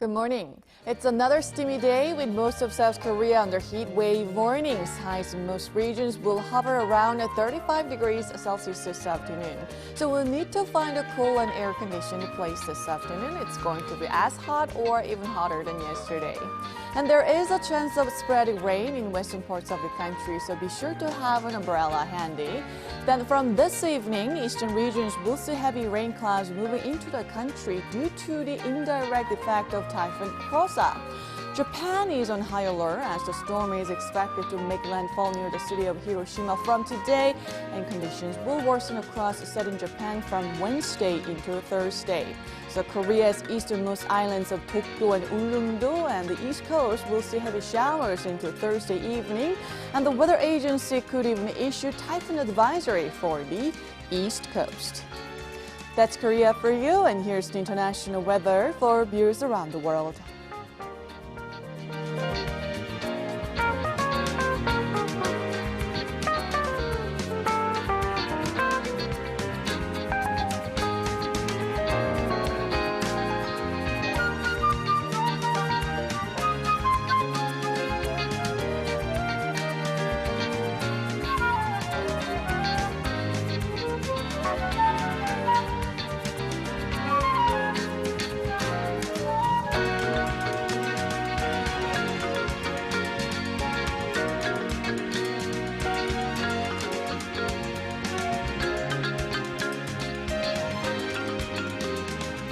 Good morning. It's another steamy day with most of South Korea under heat wave warnings. Highs in most regions will hover around 35 degrees Celsius this afternoon. So we'll need to find a cool and air-conditioned place this afternoon. It's going to be as hot or even hotter than yesterday. And there is a chance of sporadic rain in western parts of the country, so be sure to have an umbrella handy. Then from this evening, eastern regions will see heavy rain clouds moving into the country due to the indirect effect of Typhoon Krosa. Japan is on high alert as the storm is expected to make landfall near the city of Hiroshima from today, and conditions will worsen across southern Japan from Wednesday into Thursday. So Korea's easternmost islands of Dokdo and Ullengdo and the east coast will see heavy showers into Thursday evening, and the weather agency could even issue typhoon advisory for the east coast. That's Korea for you, and here's the international weather for viewers around the world.